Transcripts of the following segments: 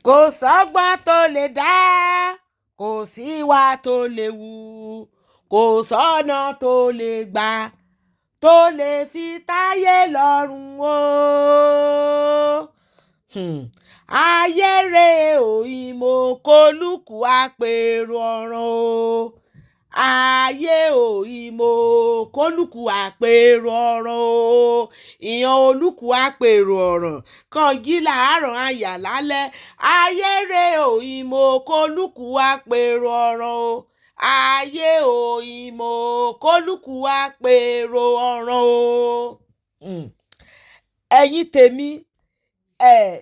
Kò sọ́gbọ́n tó lè dá, kò síwà tó lè wù, kò sọ́nà tó lè gbà tó lè fi táyé lọ́rùn o. Ayé rèé o, ìmọ̀ kólùkù àpérò ọ̀ràn o. Ayé o, ìmọ̀ kólùkù àpérò ọ̀ràn o. Ìyàn olùkù àpérò ọ̀ràn kan jí làárọ̀ àyà lálẹ́. Ayé rèé o, ìmọ̀ kólùkù àpérò ọ̀ràn o. Ayé o, ìmọ̀ kólùkù àpérò ọ̀ràn o. Ẹ̀yin tèmi,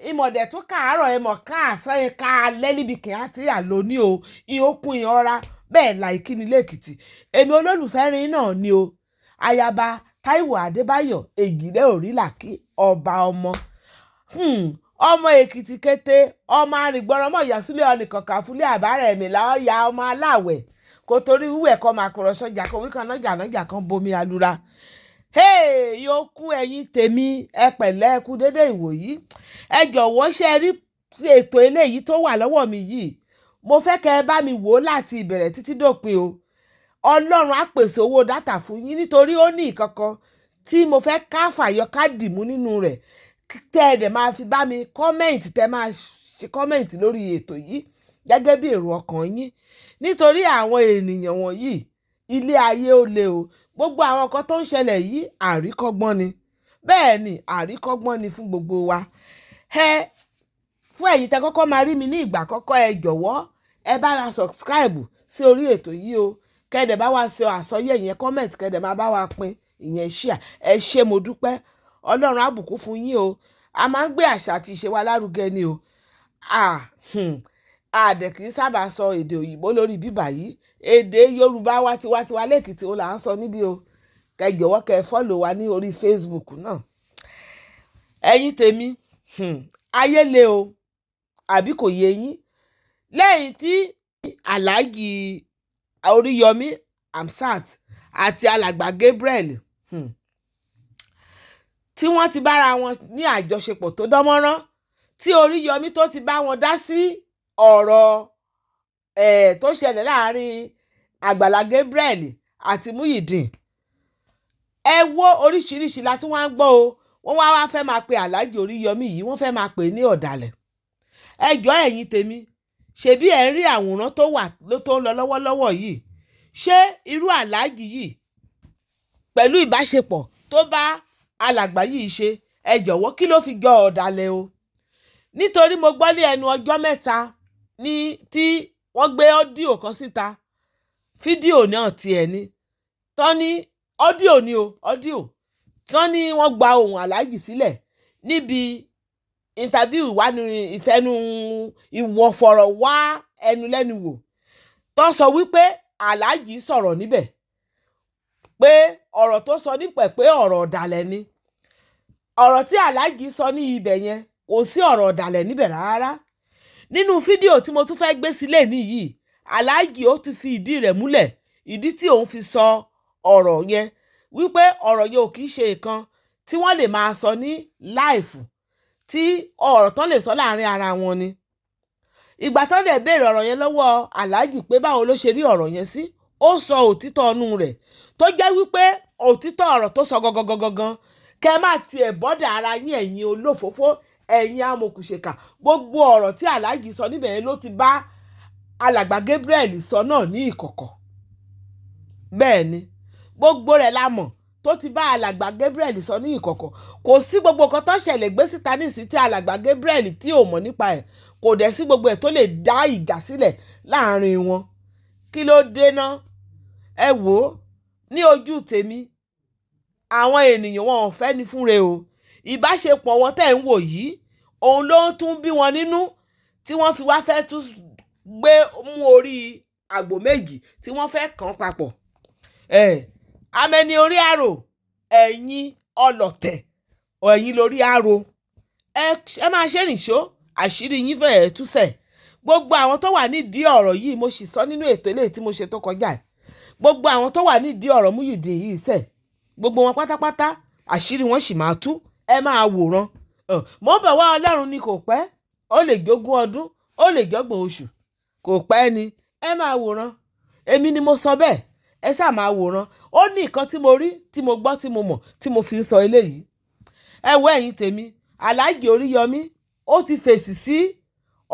ìmọ̀dẹ̀ tó káàárọ̀ ẹ mọ̀ káàsán ẹ ká alẹ́ níbi kìí àti àlóní o. Ìhókùn ìhọ́ra bẹ́ẹ̀ la ìkíni lẹ́kìtì. Èmi olólùfẹ́ rin náà ni o. Ayaba Táíwò Adébáyọ̀ Ègìrẹ́ Òrílàkí ọba ọmọ. Ọmọ Èkìtì kété, ọmọ arìngbọ̀nrán mọ̀ ìyàsúlẹ̀ ọ̀nìkọ̀kà fúlẹ̀ àbárẹ̀ mi láọ̀yà ọmọ aláwẹ̀ kò torí wíwẹ̀ kọ́ máa kọ̀rọ̀ sọ́jà kan wíkan nájà kan bomi alura. Yóò kún ẹ̀yin tèmi ẹ pẹ̀lẹ́ ẹ kú dédé ìwòyí. Ẹ jọ̀wọ́ ṣe rí ètò eléyìí tó wà lọ́wọ́ mi yìí. Mo fẹ́ kẹ́ ẹ bá mi wò ó láti ìbẹ̀rẹ̀ títí dópin o. Ọlọ́run á pèsè owó dátà fún yín nítorí ó ní ìkankan tí mo fẹ́ ká fàyọ ká dìmú nínú rẹ̀. Tẹ́ ẹ dẹ̀ máa fi bá mi kọ́mẹ̀ǹtì, tẹ́ máa ṣe kọ́mẹ̀ǹtì lórí ètò yìí gẹ́gẹ́ bí èrò ọkàn yín. Nítorí àwọn ènìyàn wọ̀nyí ilé ayé ó le o. Gbogbo àwọn nǹkan tó ń ṣẹlẹ̀ yìí àríkọ́gbọ́n ni. Bẹ́ẹ̀ ni àríkọ́gbọ́n ni fún gbogbo wa. Fún ẹ̀yin tẹ́ kọ́kọ́ máa rí mi ní ìgbà àkọ́kọ́, ẹ jọ̀wọ́ ẹ bá wa subscribe sí orí ètò yìí o. Kẹ́dẹ̀ bá wa ṣe àsọyé ìyẹn comment, kẹ́dẹ̀ máa bá wa pín ìyẹn share. Ẹ ṣé mo dúpẹ́. Ọlọ́run á bùkún fún yín o. A máa ń gbé àṣà àti ìṣe wa lárugẹ ni o. Àdẹ̀ kì í sábà sọ èdè òyìnbó lórí bíbà yìí. Èdè Yorùbá wa tiwa lẹ́kìtì ó là ń sọ níbí o. Kẹ́ jọ̀wọ́ kẹ́ follow wa ní orí Facebook náà. Ẹ̀yin tèmi, ayé le o, àbí kò yé yín? Lẹ́yìn tí Alhaji Oriyomi Hamzat àti alàgbà Gabriel tí wọ́n ti bára wọn ní àjọṣepọ̀ tó dánmọ́rán, tí Oriyomi tó ti bá wọn dá sí ọ̀rọ̀ tó ṣẹlẹ̀ láàrin Àgbàlá Gabriel àti Muyideen. Ẹ wo oríṣiríṣi la tún wá ń gbọ́ o. Wọ́n wá fẹ́ máa pe Alhaji Oriyomi yìí, wọ́n fẹ́ máa pè ní ọ̀dàlẹ̀. Ẹ jọ̀ọ́ ẹ̀yin tèmi, ṣebí ẹ ń rí àwòrán tó ń lọ lọ́wọ́lọ́wọ́ yìí. Ṣé irú Alhaji yìí pẹ̀lú ìbáṣepọ̀ tó bá alàgbà yìí ṣe, ẹ jọ̀wọ́ kí ló fi jọ ọ̀dàlẹ̀ o? Nítorí mo gbọ́ ní ẹnu ọjọ́ mẹ́ta ní tí wọ́n gbé ọ́díò kan síta, fídíò náà tiẹ̀ ni, tán ní ọ́díò ni o, ọ́díò tán ní wọ́n gba ohùn Alhaji sílẹ̀ níbi interview ìfẹ́nu ìwọ̀fọ̀rọ̀wá ẹnu lẹ́nu wò. Tán sọ wípé Alhaji sọ̀rọ̀ níbẹ̀ pé ọ̀rọ̀ tó sọ nípẹ̀ pé ọ̀rọ̀ ọ̀dàlẹ̀ ni. Ọ̀rọ̀ tí Alhaji sọ ní ibẹ̀ yẹn kò sí ọ̀rọ̀ ọ̀dàlẹ̀ níbẹ̀ rárá. Nínú fídíò tí mo tún fẹ́ gbé sílẹ̀ nìyí, Alhaji ó ti fi ìdí rẹ̀ múlẹ̀, ìdí tí òun fi sọ ọ̀rọ̀ yẹn wípé ọ̀rọ̀ yẹn ò kìí ṣe nǹkan tí wọ́n lè máa sọ ní láìfù, tí ọ̀rọ̀ tán lè sọ láàrin ara wọn ni. Ìgbà tán dẹ̀ béèrè ọ̀rọ̀ yẹn lọ́wọ́ Alhaji pé báwo ló ṣe rí ọ̀rọ̀ yẹn sí, ó sọ òtítọ́ inú rẹ̀ tó jẹ́ wípé òtítọ́ ọ̀rọ̀ tó sọ gangan kẹ́ má tiẹ̀ bọ́dà ara yín ẹ̀yin olófòófó, ẹ̀yin amòkùnṣèkà. Gbogbo ọ̀rọ̀ tí Alhaji sọ níbẹ̀ yẹn ló ti bá alàgbà Gabriel sọ náà ní ìkọ̀kọ̀. Bẹ́ẹ̀ ni gbogbo rẹ̀ la mọ̀ tó ti bá alàgbà Gabriel sọ ní ìkọ̀kọ̀. Kò sí gbogbo nǹkan tó ṣẹlẹ̀ gbé síta nísìsiyìí tí alàgbà Gabriel tí ò mọ̀ nípa ẹ̀. Kò dẹ̀ sí gbogbo ẹ̀ tó lè dá ìjà sílẹ̀ láàrin wọn. Kí ló dé ná? Ẹ wò ó, ní ojú tèmi àwọn ènìyàn wọn ò fẹ́ ni fúnre o. Ìbáṣepọ̀ wọn tẹ̀ ń wò yìí, òun ló tún bí wọn nínú tí wọ́n fi wá fẹ́ tún gbé mú orí àgbò méjì tí wọ́n fẹ́ kàn papọ̀. Amẹni orí àrò, ẹ̀yin ọlọ̀tẹ̀, ẹ̀yin lórí àrò. Ẹ máa ṣe nìṣó, àṣírí yín fẹ́ẹ̀ túsẹ̀. Gbogbo àwọn tó wà nídìí ọ̀rọ̀ yìí mo sì sọ nínú ètò eléyìí tí mo ṣe tó kọjá. Gbogbo àwọn tó wà nídìí ọ̀rọ̀ Muyideen yìí sẹ̀, gbogbo wọn pátápátá àṣírí wọn sì máa tú. Ẹ máa wòran. Mo bẹ̀ wá Ọlọ́run ni kò pẹ́, ó lè jogún ọdún ó lè jọ́gbọ̀n oṣù kò pẹ́ ni ẹ máa wòran èmi ni mo sọ bẹ́ẹ̀ ẹ ṣáà máa wòran ó ní nǹkan tí mo rí tí mo gbọ́ tí mo mọ̀ tí mo fi ń sọ eléyìí ẹ wo ẹ̀yin tèmi Alhaji Oríyọmí ó ti fèsì sí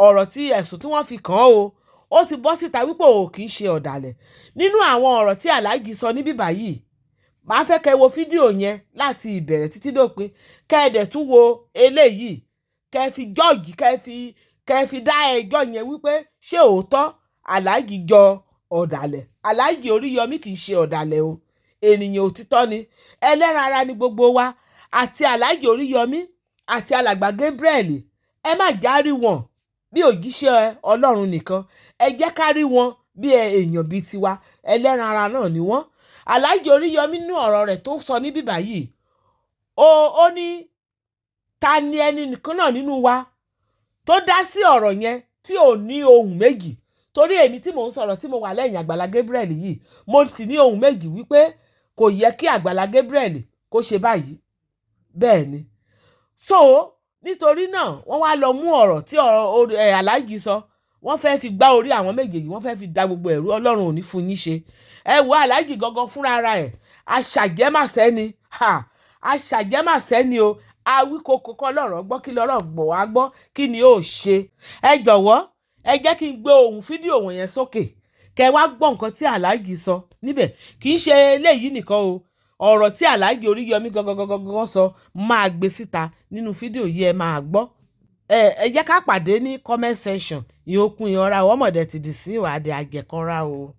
ọ̀rọ̀ tí ẹ̀sùn tí wọ́n fi kàn án o ó ti bọ́ síta wípé òun kì í ṣe ọ̀dàlẹ̀ nínú àwọn ọ̀rọ̀ tí Alhaji sọ níbí báyìí màá fẹ́ kẹ́ wo fídíò yẹn láti ìbẹ̀rẹ̀ títí dópin kẹ́ ẹ dẹ̀ tún wo eléyìí kẹ́ ẹ fi jọ́ọ̀gì kẹ́ ẹ fi dá ẹjọ́ yẹn wípé ṣé òótọ́ Alhaji jọ ọ̀dàlẹ̀ Alhaji Oríyọmí kì í ṣe ọ̀dàlẹ̀ o ènìyàn òtítọ́ ni ẹlẹ́ran ara ni gbogbo wa àti Alhaji Oríyọmí àti alàgbà Gabriel ẹ má járí wọn bí òjíṣẹ́ Ọlọ́run nìkan ẹ jẹ́ ká rí wọn bí èèyàn bíi tiwa ẹlẹ́ran ara náà ni wọ́n Alhaji Oríyọmí nínú ọ̀rọ̀ rẹ̀ tó sọ níbí báyìí ó ní ta ni ẹni nìkan náà nínú wa tó dá sí ọ̀rọ̀ yẹn tí ò ní ohùn méjì torí èmi tí mò ń sọ̀rọ̀ tí mo wà lẹ́yìn Àgbàlá Gabriel yìí mo sì ní ohùn méjì wípé kò yẹ kí Àgbàlá Gabriel kó ṣe báyìí bẹ́ẹ̀ ni so nítorí náà wọ́n wá lọ mú ọ̀rọ̀ tí Alhaji sọ wọ́n fẹ́ fi gbá orí àwọn méjèèjì wọ́n fẹ́ fi da gbogbo ẹ̀rú Ọlọ́run ò ní fún yín ṣe ẹ wo Alhaji gangan fúnra ara ẹ̀ aṣàjẹ́màṣẹ́ ni aṣàjẹ́màṣẹ́ ni o awíkoko kọ́ lọ́rọ̀ gbọ́ kí lọ́rọ̀ gbọ́ wá gbọ́ kí ni ó ṣe ẹ jọ̀wọ́ ẹ jẹ́ kí n gbé ohùn fídíò wọ̀nyẹn sókè kẹ́ wá gbọ́ nǹkan tí Alhaji sọ níbẹ̀ kì í ṣe eléyìí nìkan o ọ̀rọ̀ tí Alhaji Oríyọmí gangan sọ máa gbé síta nínú fídíò yìí ẹ máa gbọ́ ẹ jẹ́ ká pàdé ní comment section ìyókùn ìyanra ọmọdé ti dì sí ìwádìí àjẹkọ́ra o.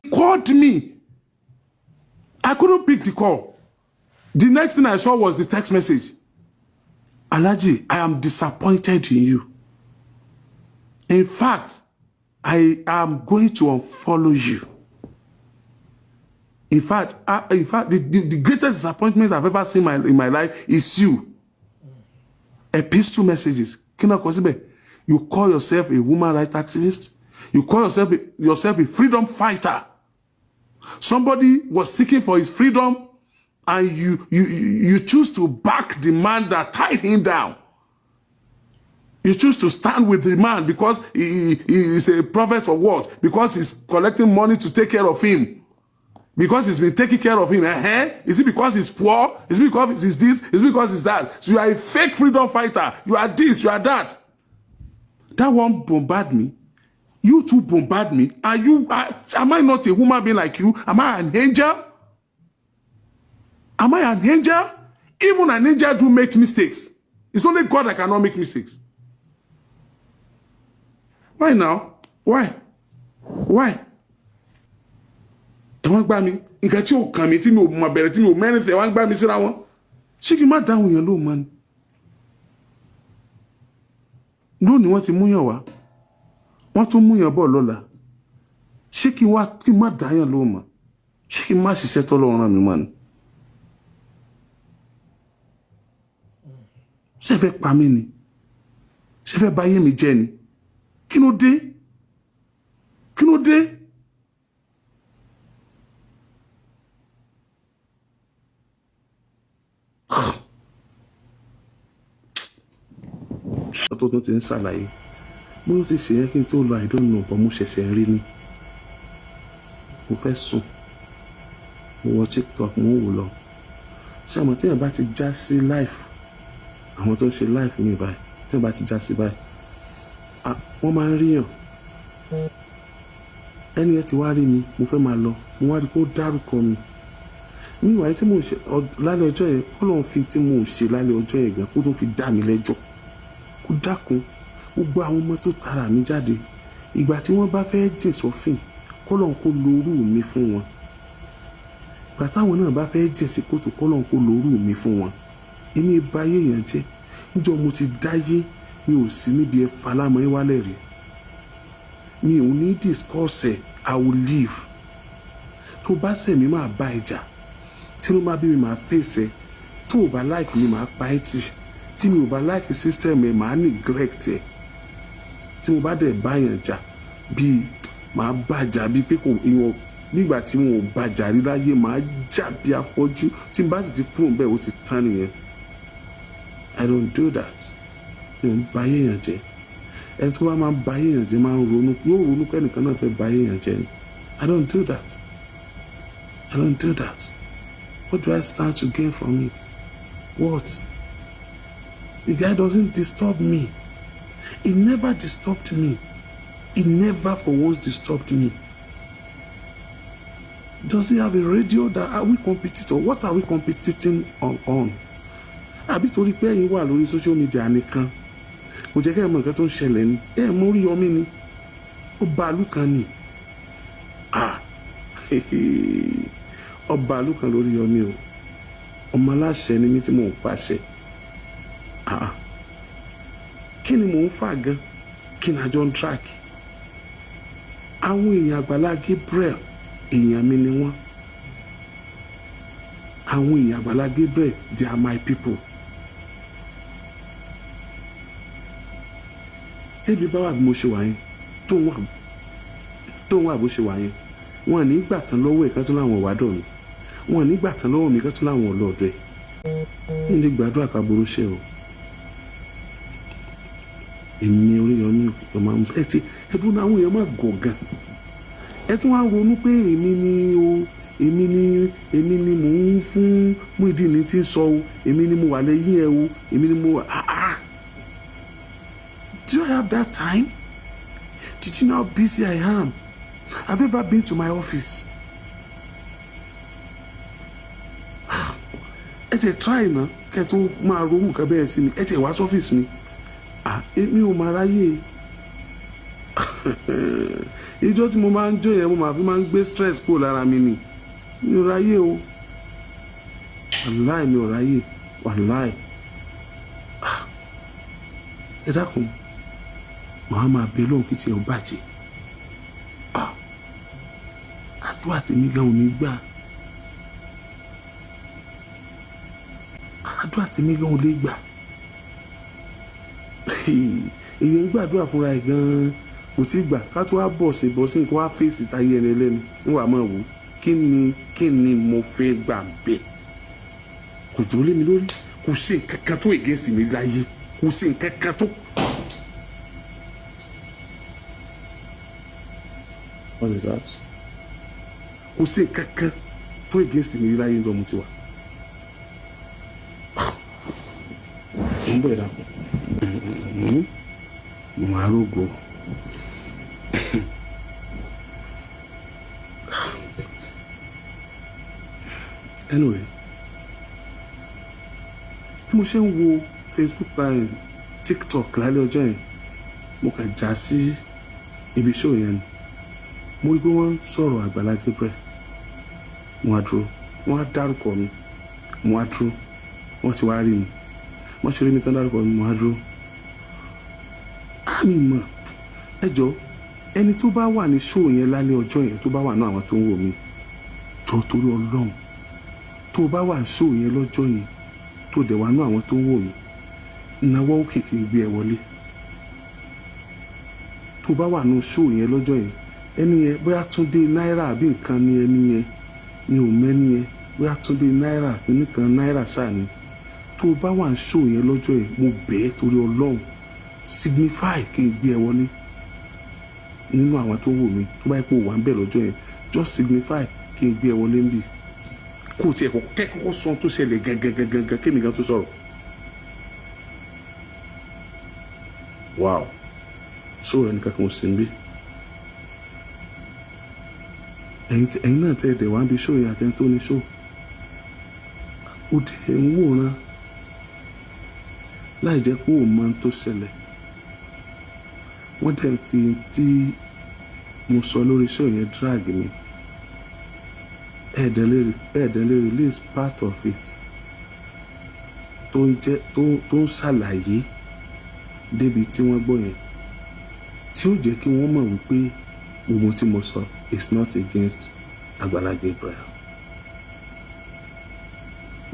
He called me. I couldn't pick the call. The next thing I saw was the text message. Alhaji, I am disappointed in you. In fact, I am going to unfollow you. In fact, the greatest disappointment I've ever seen in my life is you. Epistle messages. You call yourself a woman rights activist. You call yourself a freedom fighter. Somebody was seeking for his freedom, and you choose to back the man that tied him down. You choose to stand with the man because he is a prophet or what? Because he's collecting money to take care of him. Because he's been taking care of him. Is it because he's poor? Is it because he's this? Is it because he's that? So you are a fake freedom fighter. You are this, you are that. That one bombard me. You two bombard me. Am I not a human being like you? Am I an angel? Am I an angel? Even an angel do make mistakes. It's only God that cannot make mistakes. Why now? Why? Why? Ẹ wọ́n gbá mi. Nǹkan tí ò kàn mí tí mi ò mọ̀ bẹ̀rẹ̀ tí mi ò mẹ́rin tẹ̀ wọ́n gbá mi síra wọn. Ṣé kí n má dáhùn yẹn lóhùn mọ́ ni? Lónìí wọ́n ti múyàn wá. Wọ́n tún múyàn bọ̀ lọ́la. Ṣé kí n má dáyàn lóhùn mọ́? Ṣé kí n má ṣiṣẹ́ tọ́lọ́run rán mi mọ́ ni? Ṣé fẹ́ pa mí ni? Ṣé fẹ́ báyé mi jẹ́ ni? Kí ló dé? Kí ló dé? Tó tún ti ń ṣàlàyé bó ti ṣe yẹn kí n tó lọ I don't know but mo ṣẹ̀ṣẹ̀ rí ni mo fẹ́ sùn mo wọ TikTok mo wò lọ ṣé àmọ́ tí èèyàn bá ti já sí life àwọn tó ń ṣe life mi báyìí tí èèyàn bá ti já sí báyìí wọ́n máa ń ríyàn ẹni yẹn ti wá rí mi mo fẹ́ máa lọ mo wá rí pé ó dárúkọ mi ní ìwà yìí tí mo ṣe lálẹ́ ọjọ́ yẹn kó lóun fi tí mo ṣe lálẹ́ ọjọ́ yẹn gan kó tó fi dá mi lẹ́jọ́ kó dákun gbogbo àwọn ọmọ tó tara mi jáde ìgbà tí wọ́n bá fẹ́ jìn sọ́fìn kọ́lọ́n kó lórú mi fún wọn ìgbà táwọn náà bá fẹ́ jìn sí kòtò kọ́lọ́n kó lórú mi fún wọn èmi báyé yẹn jẹ́ níjọ́ mo ti dáyé mi ò sí níbi ẹ̀fà lámọ́ ẹ wálẹ̀ rí mi ò ní discourse I will live tó bá ṣẹ̀ mi máa bá ìjà tí ló máa bí mi máa fèsì tó o bá like mi máa pa ẹ́ tì tí mi ò bá like system ẹ̀ máa neglect ẹ̀ tí mo bá dẹ̀ báyàn jà bíi máa bàjà bíi pé kò ìwọ̀n nígbà tí wọn ò bàjà rí láyé máa jà bí afọ́jú tí n bá sì ti kúrò bẹ́ẹ̀ ó ti tán nìyẹn I don't do that mi ò ń bá yéèyàn jẹ́ ẹni tó bá máa ń ba èèyàn jẹ́ máa ń ronú yóò ronú pé ẹnìkan náà fẹ́ ba èèyàn jẹ́ ni. I don't do that. I don't do that. What do I stand to gain from it? What? The guy doesn't disturb me. He never disturbed me. He never for once disturbed me. Does he have a radio that are we competing or what are we competing on? Àbí torí pé ẹ̀yin wà lórí social media nìkan kò jẹ́ kẹ́ ẹ mọ̀ nǹkan tó ń ṣẹlẹ̀ ni ẹ mọ̀ Oriyomi ni ó ba àlù kan ni ọba àlù kan lórí Oriyomi o ọmọ aláṣẹ ni mí tí mò ń pàṣẹ kí ni mò ń fà gan kí ni àjọ ń track àwọn èèyàn Àgbàlá Gabriel èèyàn mi ni wọ́n àwọn èèyàn Àgbàlá Gabriel they are my people. Tẹ́bi bá wà bí mo ṣe wà yẹn tó ń wà bó ṣe wà yẹn wọn ní gbà tán lọ́wọ́ ẹ̀ kan tó láwọn wàdọ̀ mi wọn ní gbà tán lọ́wọ́ mi kan tó láwọn ọlọ́ọ̀dọ̀ ẹ̀ ní lè gbàdúrà káboro ṣe o èmi Oriyomi òkìkọ̀ máa ń sọ ẹ ti ẹdún àwọn èèyàn máa gọ̀ gan ẹ tún wá ronú pé èmi ni mò ń fún Muyideen tí ń sọ o èmi ni mo wà lẹ́yìn ẹ o èmi ni mo wà Do I have that time? Did you know how busy I am? Have you ever been to my office? Ẹ ti try na kẹ́ tó máa ronú nǹkan bẹ́ẹ̀ sí mi ẹ ti wá sọ́fíìsì mi èmi ò máa ráyè ìjọ tí mo máa ń jó yẹn mo máa fi máa ń gbé stress kúrò lára mi ni mi ò ráyè o wàláì mi ò ráyè wàláì ẹ dákun màá máa bẹ lóhùn kí tiẹ̀ ó bàjẹ́ àdúrà tèmi gan ò ní gbà àdúrà tèmi gan ò lè gbà èyí ń gbàdúrà fúnra ẹ̀ gan kò tí gbà ká tó wá bọ̀ sí nǹkan wá fèsì táyé ẹni ẹlẹ́nu níwà máa wò kí ni mo fẹ́ gbà bẹ́ẹ̀ kò dúró lé mi lórí kò sí nǹkan kan tó against mi láyé kò sí nǹkan kan tó. What is that? Kò sí nǹkan kan tó against mi láyé nítorí mo ti wà. ń bọ̀ ẹ̀dá mo arógo anyway tí mo ṣe ń wo Facebook báyìí TikTok lálẹ́ ọjọ́ yẹn mo kàn já sí ibi show yẹn ni mo rí pé wọ́n sọ̀rọ̀ Àgbàlá Gabriel wọ́n á dúró wọ́n á dárúkọ mi mo á dúró wọ́n ti wá rí mi wọ́n ṣe rí mi tán dárúkọ mi mo á dúró àmì mọ̀ ẹjọ́ ẹni tó bá wà ní show yẹn lálẹ́ ọjọ́ yẹn tó bá wà náà àwọn tó ń wò mí jọ torí Ọlọ́run tó bá wà ní show yẹn lọ́jọ́ yẹn tó dẹ̀ wà náà àwọn tó ń wò mí ìnáwó òkè kì í gbé ẹ wọlé tó bá wà ní show yẹn lọ́jọ́ yẹn ẹni yẹn bóyá Túndé náírà àbí nǹkan ni ẹni yẹn ni ò mẹ́ni yẹn bóyá Túndé náírà àbí nǹkan náírà sáà ni tó bá wà ní show yẹn lọ́jọ́ yẹn mo bẹ̀ẹ́ torí Ọlọ́run signify kí n gbé ẹ wọlé nínú àwọn tó wò mí tó bá yẹ kó wà ń bẹ̀ lọ́jọ́ yẹn just signify kí n gbé ẹ wọlé ń bì kó tiẹ̀ kọ́kọ́ sọ tó ṣẹlẹ̀ gangan kémi gan tó sọ̀rọ̀ wow so ẹnì kankan ò sí ń bí ẹ̀yin náà tẹ́ ẹ̀dẹ̀ wá ń bí show yẹn àtẹ́ni tó ní show ó dẹ̀ ń wòran láì jẹ́ pé òun máa ń tó ṣẹlẹ̀ wọ́n dẹ̀ fi tí mo sọ lórí show yẹn drag mi ẹ̀ẹ́dẹ̀ lè release part of it tó ń ṣàlàyé débi tí wọ́n gbọ́ yẹn tí ó jẹ́ kí wọ́n mọ̀ wípé gbogbo tí mo sọ is not against Àgbàlá Gabriel.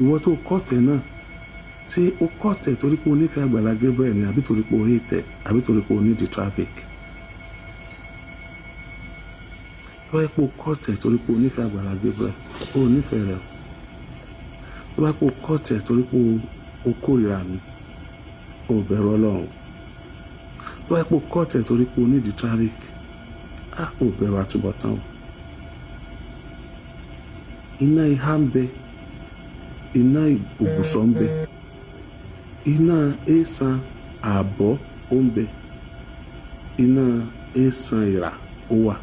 Ìwọ tó kọ́ tẹ̀ náà ṣé o kọ́ tẹ̀ torí pé o nífẹ̀ẹ́ Àgbàlá Gabriel ni àbí torí pé o rí tẹ̀ àbí torí pé o ní the traffic. tó bá yẹ pé o kọ́ tẹ̀ torí pé o nífẹ̀ẹ́ Àgbàlá Gabriel o ò nífẹ̀ẹ́ rẹ̀ tó bá yẹ pé o kọ́ tẹ̀ torí pé o kórìíra mi o ò bẹ̀rù Ọlọ́run tó wáyé pé o kọ́ tẹ̀ torí pé o nídìí traffic ò bẹ̀rù àtúbọ̀tán o. Iná ihá ń bẹ, iná òbùsọ̀ ń bẹ, iná èèsàn ààbọ̀ ó ń bẹ, iná èèsàn ìrà ó wà.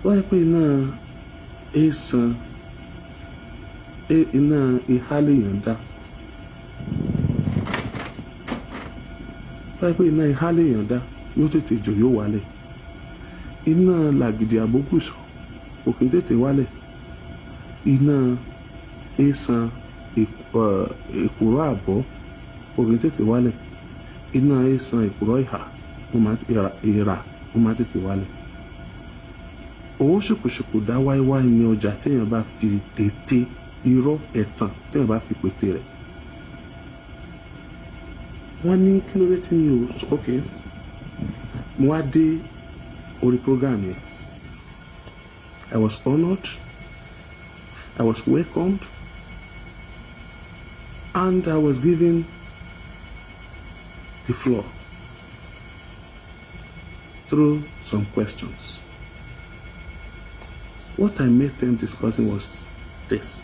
Wáyé pé iná èèsàn iná ihá lèèyàn dá. Wáyé pé iná ihá lèèyàn dá yóò tètè jò yóò wálẹ̀. Iná làgìdì àbókùsọ̀ òkè tètè wálẹ̀. Iná èèsàn èkùrọ́ àbọ̀ òkè tètè wálẹ̀. Iná èèsàn èkùrọ́ ìhà ó máa tètè wálẹ̀. Owó ṣùkùṣùkù dá wáíwáí ní ọjà téèyàn bá fi ète irọ́ ẹ̀tàn téèyàn bá fi pète rẹ̀. Wọ́n ní kí ló dé tí mi ò sọ ok mo wá dé orí program yẹn. I was honoured, I was welcomed, and I was given the floor through some questions. What I made them discussing was this.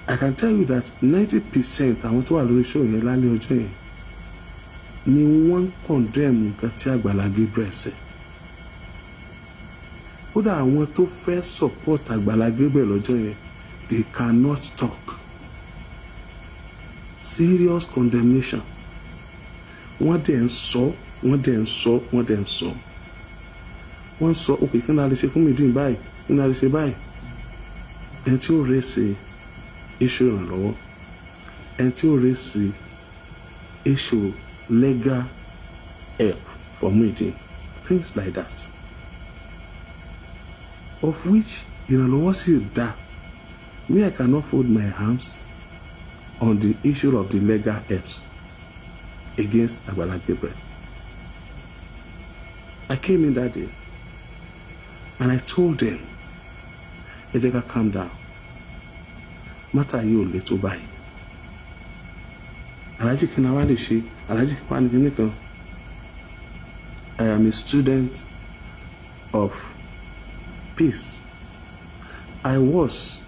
I can tell you that 90% àwọn tó wà lórí show yẹn lálẹ́ ọjọ́ yẹn ni wọ́n condemn nǹkan tí Àgbàlá Gabriel ṣe. Kódà àwọn tó fẹ́ support Àgbàlá Gabriel lọ́jọ́ yẹn, they cannot talk. Serious condemnation. Wọ́n dẹ̀ ń sọ. Wọ́n sọ okay kí ni a lè ṣe fún mi dín báyìí, kí ni a lè ṣe báyìí. Ẹni tí ó rẹ̀ ṣe issue ìrànlọ́wọ́, ẹni tí ó rẹ̀ ṣe issue legal help for Muideen, things like that. Of which ìrànlọ́wọ́ sì dá. Me, I cannot fold my arms on the issue of the legal helps against Àgbàlá Gabriel. I came in that day and I told them, ẹ jẹ́ ká calm down. Matter yìí ò le tó báyìí. Alhaji kí ni wá lè ṣe? Alhaji kí wá ní kíní kan. I am a student of peace. I was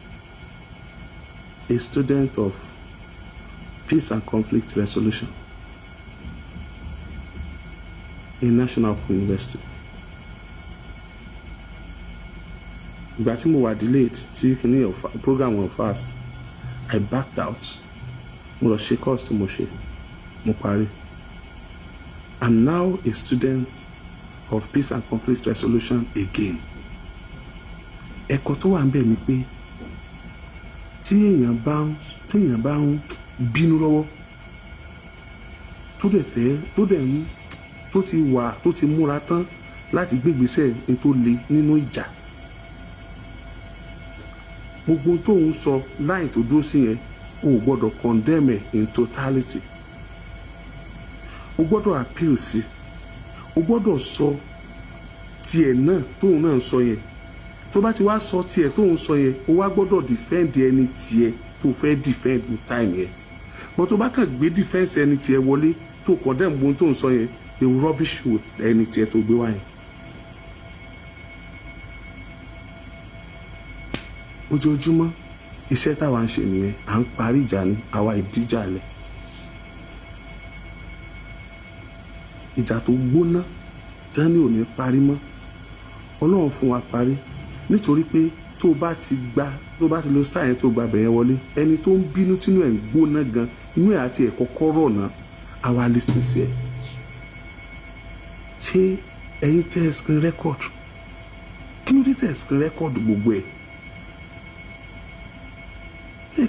a student of peace and conflict resolution in National University. Ìgbà tí mo wà delayed tí kíní program went fast, I backed out. Mo lọ ṣe course tí mo ṣe, mo parí. I'm now a student of peace and conflict resolution again. Ẹ̀kọ́ tó wà ńbẹ̀ ni pé tí èèyàn bá ń bínú lọ́wọ́ tó ti múra tán láti gbégbésẹ̀ ní tó le nínú ìjà, gbogbo tó ń sọ láì tó dúró sí yẹn o gbọ́dọ̀ condemn ẹ̀ in totality. O gbọ́dọ̀ appeal sí, o gbọ́dọ̀ sọ tiẹ̀ náà tóun náà sọ yẹn. Tó bá ti wá sọ tiẹ̀ tóun sọ yẹn, o wá gbọ́dọ̀ defend ẹni tiẹ̀ tó fẹ́ defend ní time yẹn. But tó bá kàn gbé defense ẹni tiẹ̀ wọlé tó condemn gbogbo tóun sọ yẹn, they will rubbish with ẹni tiẹ̀ tó gbé wá yẹn. Ojoojúmọ́ iṣẹ́ táwa ń ṣe nìyẹn, à ń parí ìjà ni, àwa ìdíjà lẹ̀. Ìjà tó gbóná dání ò ní parí mọ́. Ọlọ́run fún wa parí nítorí pé tó bá ti lo star yẹn tó gba bẹ̀yẹn wọlé, ẹni tó ń bínú tínú ẹ̀ ń gbóná gan, inú ẹ̀ àti ẹ̀ kọ́kọ́ rọ̀ náà, àwa listen sí ẹ̀. Ṣé ẹ̀yin tẹ́ screen record? Kí ló dé tẹ́ screen record gbogbo ẹ̀?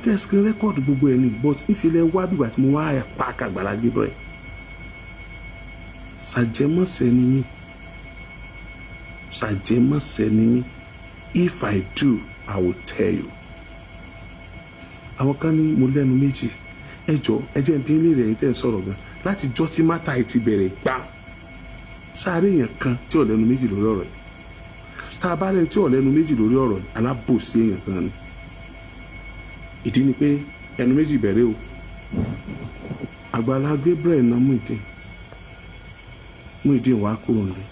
Kẹ́ screen record gbogbo ẹ̀ ni, but ìṣẹ̀lẹ̀ wá bígbà tí mo wá attack Àgbàlá Gabriel. Ṣàjẹmọ́sẹ̀ ni mí. If I do, I will tell you. Àwọn kan ní mo lẹ́nu méjì. Ẹ jọ̀ọ́, ẹ jẹ́ bí ilé rẹ̀ tẹ́ ń sọ̀rọ̀ gan. Láti jọ́ tí mátà yìí ti bẹ̀rẹ̀ gbá. Sáré èèyàn kan tí ò lẹ́nu méjì lórí ọ̀rọ̀ yìí. Tá a bá rẹ̀ tí ò lẹ́nu méjì lórí ọ̀rọ̀ yìí, alábòsí èèyàn kan ni. Ìdí ni pé ẹnu méjì bẹ̀rẹ̀ o. Àgbàlá Gabriel náà Muyideen wá kúrò nílé.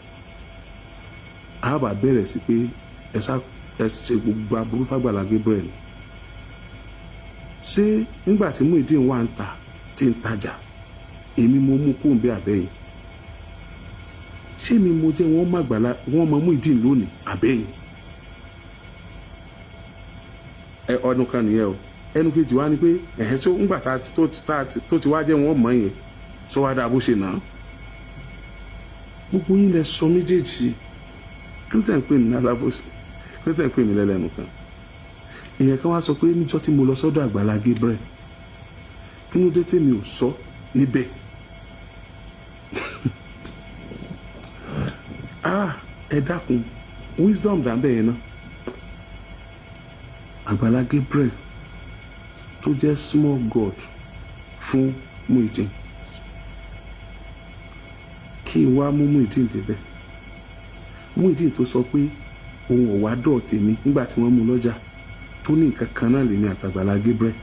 A bá bẹ̀rẹ̀ sí pé ẹ ṣe gbogbo aburú f'Àgbàlá Gabriel. Ṣé nígbà tí Muyideen wà ń ta tí ń tajà èmi mo mú kó ń bẹ àbẹ́yìn? Ṣé mi mo jẹ́ wọ́n mọ Muyideen lónìí àbẹ́yìn? Ọdún kan nìyẹn o. Ẹnu kejì wá ní pé ẹ̀hẹ́ tó ńgbà tó ti wá jẹ́ wọ́n mọ̀ yẹn sọ wá dáa bó ṣe náà. Gbogbo yín lẹ sọ méjèèjì. Kí ló tẹ̀ ń pè mí lálábòsí? Kí ló tẹ̀ ń pè mí lẹ́lẹ́nu kan? Èèyàn kan wá sọ pé níjọ́ tí mo lọ sọ́dọ̀ Àgbàlá Gabriel kí ló dé tèmi ò sọ níbẹ̀? Ẹ dákun wisdom dàbẹ̀ yẹn náà. Àgbàlá Gabriel tó jẹ́ small god fún Muyideen kí n wá mú Muyideen débẹ̀. Muyideen tó sọ pé òun ò wá dọ̀ tèmi nígbà tí wọ́n mú lọ́jà tó ní nǹkan kan náà lèmi àtàgbàlá Gabriel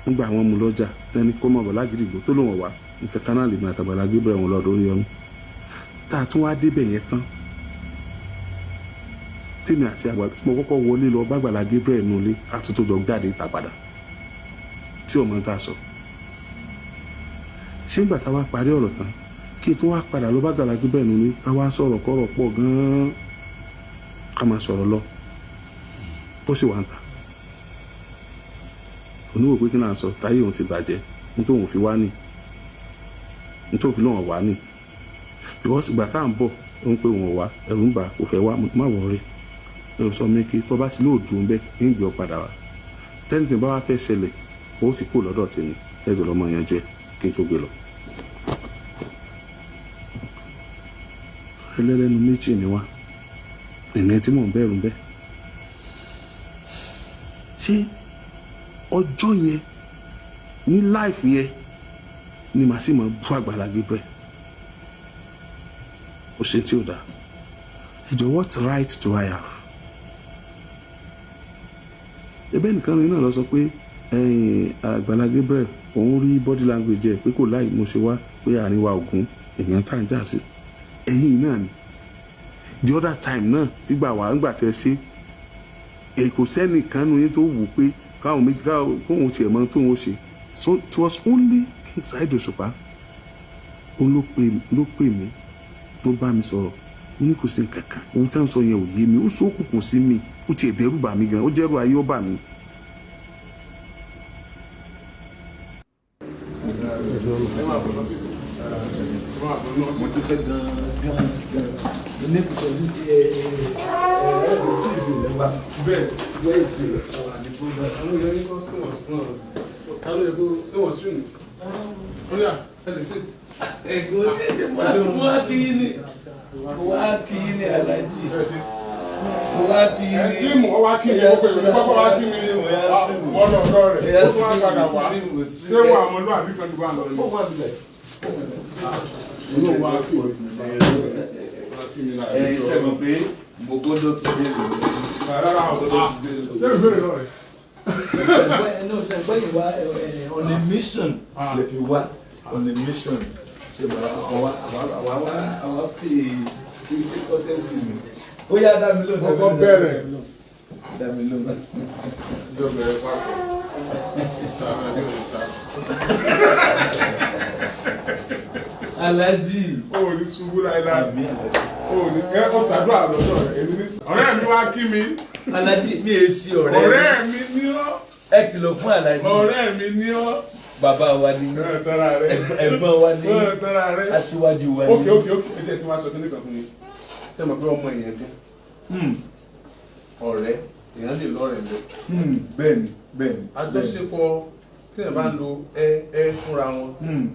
nígbà wọ́n mú lọ́jà tẹ́ni kó mọ̀ bọ̀ lágídígbò tó lòun wá nǹkan kan náà lèmi àtàgbàlá Gabriel wọn lọ́dọ̀ Oriyomi. Tá a tún wá débẹ̀ yẹn tán tèmi àti àgbà tí mo kọ́kọ́ wọlé lọ b'Àgbàlá Gabriel nulẹ̀ àti tó jọ jáde ìta padà tí ọmọ ta sọ. Ṣé nígbà tá a wá parí ọ̀rọ̀ tán kí n tún wá padà lọ b'Àgbàlá Gabriel nulẹ̀ ká wá sọ̀rọ̀ kọ́rọ̀ pọ̀ gan-an ká máa sọ̀rọ̀ lọ bó sì wà ń ta. Oníwò pé kí náà sọ táyé òun ti bàjẹ́ nítorí òun fi wá nì nítorí òun fi lọ́wọ́ wá nì because ìgbà tá à ń bọ̀ ó ń pé òun wá ẹ̀rù ń bà kò fẹ́ wá má wọ̀ rẹ̀ ẹ̀rù sọ mi kí tó bá ti lóòdù ń bẹ́ ń gbé ọ padà wá tẹ́nìtì bá wá fẹ́ ṣẹlẹ̀ ó ti kó lọ́dọ̀ tèmi tẹ́jọ́ lọ́mọ yanjú ẹ̀ kí n tó gbé lọ. Ẹlẹ́lẹ́nu méjì ni wá èmi tí mò ń bẹ̀rù ń bẹ́. Ṣé ọjọ́ yẹn ní life yẹn ni màá sì máa bú Àgbàlá Gabriel? Ó ṣe tí ó dáa. Ẹjọ́ what right do I have? Ẹbẹ́ nìkan ní náà lọ sọ pé Àgbàlá Gabriel òun rí body language ẹ̀ pé kò láì mo ṣe wá pé àríwá ògún èèyàn tá à ń jà sí. Ẹ̀yìn náà ni the other time náà tígbà wà ńgbà tẹ́ ṣe kò sẹ́nìkan nínú yín tó wù pé káwọn méjì káwọn tiẹ̀ mọ́ tóun ó ṣe. So it was only King Saheed Òṣùpá òun ló pè mí tó bá mi sọ̀rọ̀ mo ní kò sí nǹkan kan òun tá ń sọ yẹn ò yé mi ó ṣókùnkùn sí mi ó tiẹ̀ dẹ́rù bà mí gan ó jẹ́rù ayé ó bà mí. Alhaji. Ẹ̀sìmù ọwá kí ni ó pè mí pápá wá kí mi wọ́n lọ́dọ̀ rẹ̀ ó tún wá padà wá ṣé wọ́n àwọn ọlọ́ àbí kan ti wà lọ́dọ̀ olóòwò á kí wọ́n ti mi láàrín Iṣẹ́ mọ̀ pé mo gbọ́dọ̀ ti dé lò. rárá ṣé ìbéèrè lọ rẹ̀. Ṣe gbọ́ ìwà on a mission lè fi wá on a mission ṣe àwa fi ṣe kọ́tẹ́sì mi. Ó yá dá mi lóhùn. Ọkọ bẹ̀rẹ̀. Dá mi lóhùn. Ìjọ bẹ̀rẹ̀ pàtó. Alhaji. Ó ní ṣubú láíláí. Ó ní kẹ́kọ̀ọ́ ṣàdúrà lọ́dọ̀ rẹ̀ èmi ní. Ọ̀rẹ́ mi wá kí mi. Alhaji mi è ṣe ọ̀rẹ́. Ọ̀rẹ́ mi ní ọ́. Ẹ kìlọ̀ fún Alhaji. Ọ̀rẹ́ mi ní ọ́. Bàbá wa ni. Ẹ̀gbọ́n wa ni. Aṣíwájú wa ni. Ókè ẹ jẹ́ kí wọ́n aṣọ kíní kan fún mi. Ṣé mo pé ọmọ èèyàn jẹ́? Ọ̀rẹ́ èèyàn lè lọ́rẹ̀ lọ. Bẹ́ẹ̀ni. Àjọṣepọ̀ tí ẹ bá ń lo ẹ fúnra wọn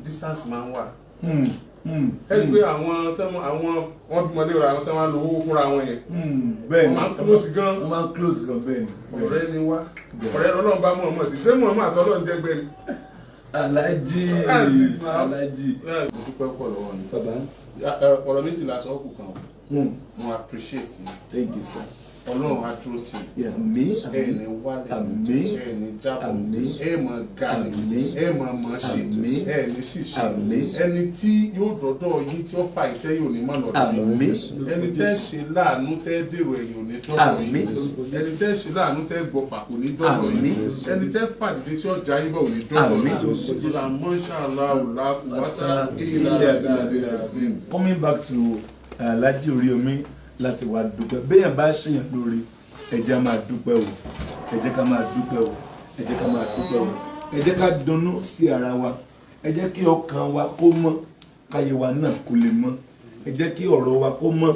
distance máa ń wà. Ẹ rí i pé àwọn wọ́n bímọ léra àwọn tí wọ́n máa ń lo owó fúnra wọn yẹn. Bẹ́ẹ̀ni. Wọ́n máa ń close gan. Wọ́n máa ń close gan bẹ́ẹ̀ni. Ọ̀rẹ́ ni wá. Ọ̀rẹ́ Ọlọ́run bá mọ̀ ọ́n sí. Ṣé mọ̀ ọ́n àti Ọlọ́run jẹ́ gbẹ́ni? Alhaji. Mo dúpẹ́ pọ̀ lọ́wọ́ ni. Bàbá. Ọ̀rọ̀ méjìlá sọ ọ́ kù kan. Mo appreciate you. Thank you, sir. Ọlọ́run á dúró tì í. Ẹ ní wálé, ẹ ní jábọ̀, ẹ máa ga ni, ẹ máa máa ṣe, ẹ ní ṣìṣe. Ẹni tí yóò dọ́dọ̀ yín tí ó fa iṣẹ́ yóò ní mọ̀ lọ́dọ̀ yín. Ẹni tẹ́ ṣe láàánú tẹ́ dèrò ẹ̀yìn ò ní dọ́dọ̀ yín. Ẹni tẹ́ ṣe láàánú tẹ́ gbọ́fà kò ní dọ́dọ̀ yín. Ẹni tẹ́ fàdìdí tí ọjà yín bọ̀ ò ní dọ́dọ̀ yín. Coming back to Alhaji Oriyomi láti wá dúpẹ́ béèyàn bá ṣèyàn lórí ẹ jẹ́ máa dúpẹ́ o, ẹ jẹ́ ká máa dúpẹ́ o, ẹ jẹ́ ká máa dúpẹ́ o, ẹ jẹ́ ká dunnú sí ara wa, ẹ jẹ́ kí ọkàn wa kó mọ́, káyé wa náà kó lè mọ́, ẹ jẹ́ kí ọ̀rọ̀ wa kó mọ́,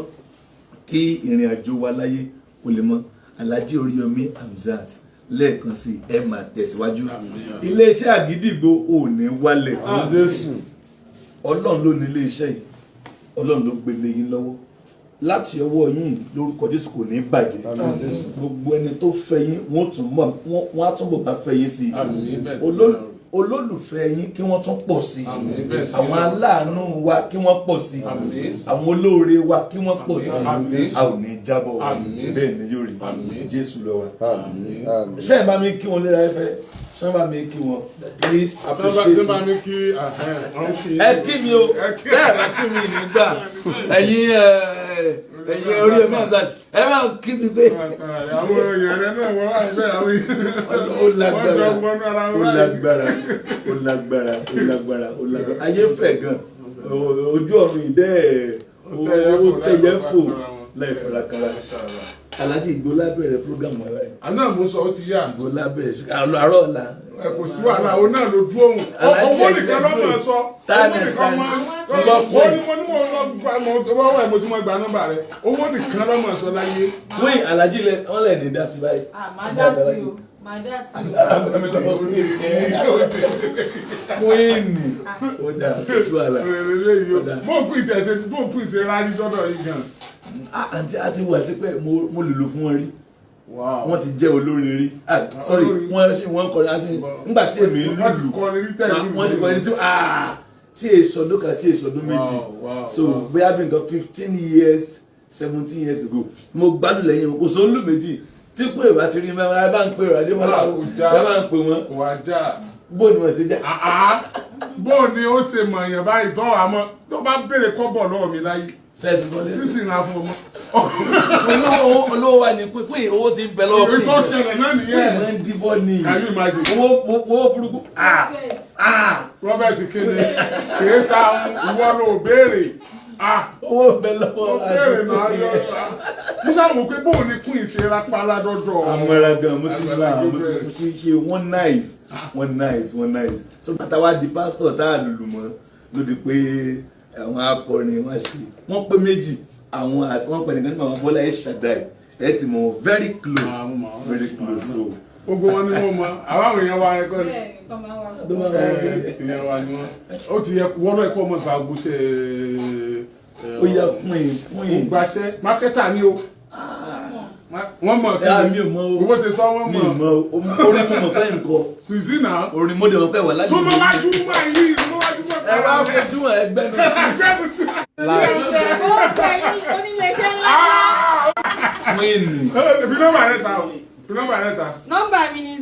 kí ìrìn àjò wa láyé kó lè mọ́. Alhaji Oriyomi Hamzat lẹ́ẹ̀kan sí ẹ máa tẹ̀síwájú. Iléeṣẹ́ Àgídìgbò ò ní wálẹ̀. Ọlọ́run ló ní iléeṣẹ́ yìí, Ọlọ́run ló gbélé yín lọ́wọ́. Láti ọwọ́ yín lórúkọ Jésù kò ní bàjẹ́. Gbogbo ẹni tó fẹ́ yín wọ́n á túnbọ̀ máa fẹ́ yín sí i. Olólùfẹ́ yín kí wọ́n tún pọ̀ sí i. Àwọn aláàánú wa kí wọ́n pọ̀ sí i. Àwọn olóore wa kí wọ́n pọ̀ sí i. A ò ní jábọ̀ bẹ́ẹ̀ ni yóò rí. Jésù lọ wa. Ṣé ẹ bá mi kí wọn léra ẹfẹ? Ṣé ẹ bá mi kí wọn? Please appreciate it. Ẹ kí mi o, bẹ́ẹ̀ bá kí mi nígbà. Ẹ̀yin Oriyomi Hamzat ẹ máa kí mi pé. Àwọn èèyàn rẹ náà wọ́n wà bẹ́ẹ̀ àwọn ó lágbára. Ayé fẹ̀ gan, ojú ọ̀run ìdẹ́ ó tẹ̀yẹ fò láì farakara. Alhaji Ìgbó lábẹ́rẹ̀ fúrógámù ara ẹ̀. Àná mo sọ ó ti yá. Ìgbó lábẹ́rẹ̀ àárọ̀ ọ̀la. Kò sí wàhálà, òun náà ló dúró òun. Owó nìkan ló máa sọ. Owó nìkan máa mo ti mọ gba nọ́mbà rẹ. Owó nìkan ló máa sọ láyé. Wíìn Alhaji wọ́n lẹ̀ ní dá sí báyìí. Máa dá sí o. Máa dá sí o. Wíìnì ó dà sí wàhálà. Bóòkù ìtẹ̀ rárí dọ́dọ̀ yìí gan. Àǹtí àti wà tí pé mo lè lò fún wọn rí. Wọ́n ti jẹ́ olórin rí. Sorry, wọ́n kọrin àti nígbà tí èmi ń lù wọ́n ti kọrin tí èsọdún kan tí èsọdún méjì. So bóyá bí nǹkan 15 years 17 years ago mo gbádùn lẹ́yìn wọn kò sọ lù méjì tí pé ìwà ti rí mẹ́wàá ẹ bá ń pè rẹ̀ adémọ́lá ẹ bá ń pè wọ́n. Bó ni wọ́n ṣe jẹ́. Bó ni ó ṣe mọ̀ èèyàn báyìí tó àmọ́ tó bá béèrè kọ́bọ̀ lọ́wọ́ mi láyé. Sísìn náà fún ọmọ. Olówó wa ni pé owó ti ń bẹ lọ́wọ́. Èyí tó ṣẹlẹ̀ náà nìyẹn. Ẹ ń dìbò ní. Can you imagine? Owó burúkú. Robert Kene kìí sa ìwọ ló béèrè. Owó bẹ lọ́wọ́. Ó béèrè náà yọ. Musa mọ̀ pé bóun ni kún ìṣera pálá dọ́dọ̀. Àmọ́ra gan mo ti ṣe one nice. So bàtà wa di pásítọ̀ tá a lùlù mọ́ ló di pé àwọn akọrin wọn ṣe wọn pé méjì wọn pè nìkan ní àwọn Bọ́lá Ṣàdáì ẹ ti mọ very close so. Gbogbo wọn ni wọn mọ àwọn èèyàn wa ẹkọ ni èèyàn wa ni wọn ó ti yẹ wọn náà ẹkọ ọmọ ìgbà gbóṣe ó yẹ pín gbàṣẹ mákẹ́tà ni o wọ́n mọ̀ kí mi ò mọ owó ṣe sọ wọ́n mọ̀ orin mọ̀ pẹ́ nǹkan tùsí náà orin mọ́dé mọ̀ pẹ́ wà lájú súnmọ́ wájú mọ́ yìí súnmọ́ wájú mọ́ ẹ wá fojú ẹgbẹ́ mi sí. Oníléeṣẹ́ ńlá. Wíìnì. Fi nọ́mbà rẹ ta o. Fi nọ́mbà rẹ ta. Nọ́mbà mi ni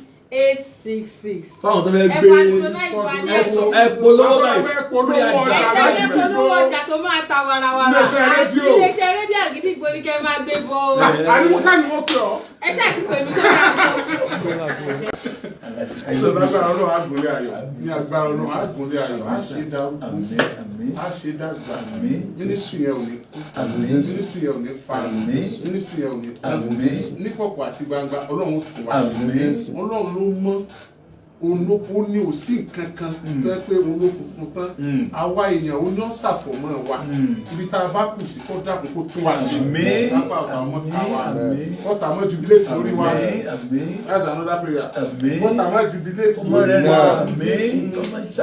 080-655-11866. Fáwọn tó fẹ́ gbé ẹ̀polówó báyìí. Ẹ polówó ọjà tó máa ta warawara. Iléeṣẹ́ rédíò Àgídìgbò ní kẹ́ máa gbé bọ́ o. Àníwó sáà ni wọ́n pè ọ́. Ẹ ṣáà ti pè mí sórí àpò. Lágbára Ọlọ́run àgùnlé ayọ̀ ní agbára Ọlọ́run àgùnlé ayọ̀ á ṣe dárúgbó á ṣe dàgbà mínísítírì yẹn ò ní kú mínísítírì yẹn ò ní pa mínísítírì yẹn ò ní tán ní kọ̀kọ̀ àti gbangba Ọlọ́run tù wá sí Ọlọ́run ló mọ́ ó ní òsì nǹkan kan tó yẹ pé òun ló funfun tán àwa èèyàn ó ní ọ̀sàfọ̀mọ́ wa ibi tá a bá kù sí kó dàpọ̀ kó tún wá sí lápá ọ̀tà ọmọ káwa ọ̀tà ọmọ jubilate lórí wa that's another prayer ọ̀tà ọmọ jubilate lórí wa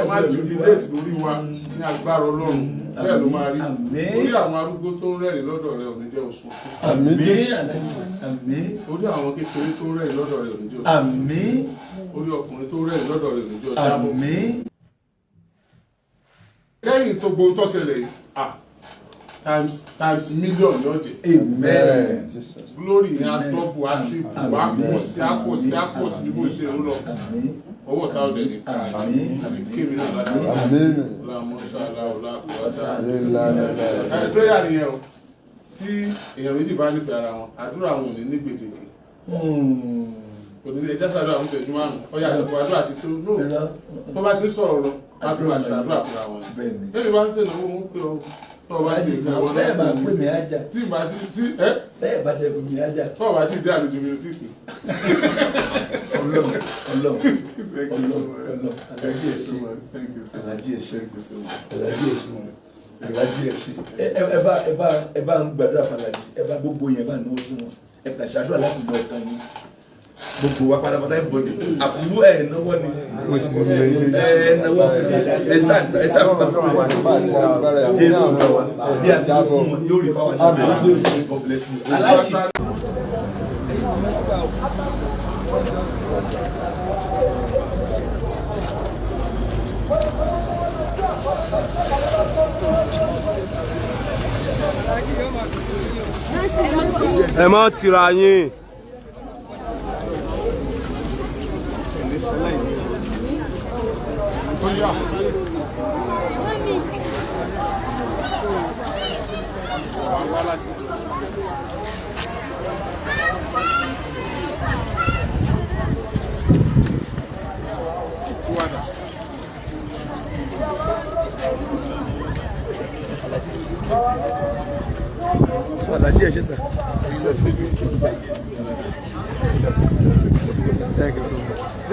ọmọ jubilate lórí wa ní agbára Ọlọ́run bẹ́ẹ̀ ló máa rí orí àwọn arúgbó tó ń rẹ́rìn lọ́dọ̀ rẹ̀ ò ní jẹ́ oṣù orí àwọn kékeré tó ń rẹ́rìn lọ́dọ̀ rẹ̀ ò ní jẹ́ oṣù orí ọkùnrin tó rẹ̀ lọ́dọ̀ rẹ̀ lójú ọjà bọ̀. Lẹ́yìn tó gbóhùn tó ṣẹlẹ̀ yìí times million ní ọ̀jẹ̀. Amen. Jesus. Glory ní atọ́bù àtìrìbù wá kó sí bí bó ṣe ń lọ. Owó ta ọ̀dẹ̀ ní ká àbí kémi náà láti wá. Ọlámọ́ṣálá ọlákùúwátá. Prayer nìyẹn o. Tí èèyàn méjì bá nífẹ̀ẹ́ ara wọn, àdúrà wọn ò ní ní gbèdéke. Òní ẹja ṣàdúrà àwọn ìṣẹ́jú márùn-ún. Ọya àsìkò àdúrà ti tó. Wọ́n bá ti ń sọ̀rọ̀ lọ, wọ́n ti máa ṣàdúrà fúnra wọn. Tẹ́mi bá ń ṣèlówó wọn pé ọ. Tọ́wọ́ ti ìgbà wọn bẹ́ẹ̀ máa pè mí ajá. Tí ìgbà tí bẹ́ẹ̀ bá ti pè mí ajá. Tọ́wọ́ ti dé àlejò mi ò tí kì. Ọlọ́run. Thank you so much. Alhaji ẹ ṣé. Thank you so much. Alhaji ẹ ṣé. Thank you so much. Alhaji ẹ ṣé. Ẹ bá ń gbàdúrà fún Alhaji. Ẹ bá gbogbo yẹn bá náwó sí wọn. Ẹ kà ṣàdúrà láti lọ ọkàn yín. Gbogbo wa pátápátá ẹ bọ̀dẹ̀. Àbúrò ẹ̀ náwó ni. Ẹ náwó ẹ ṣàgbà Jésù bí a ti fún wọn yóò rí fáwọn náà. God bless you. Alhaji. Ẹ má tira yín. Alhaji ẹ ṣé sà. Thank you so much.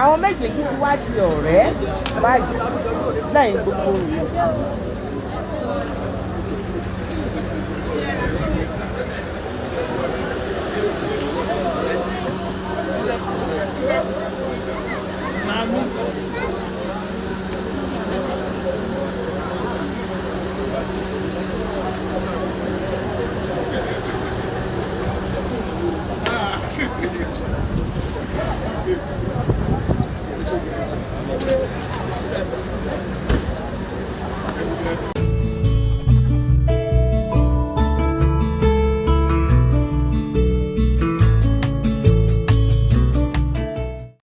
Àwọn méjèèjì ti wá di ọ̀rẹ́ báyìí lẹ́yìn gbogbo rẹ̀.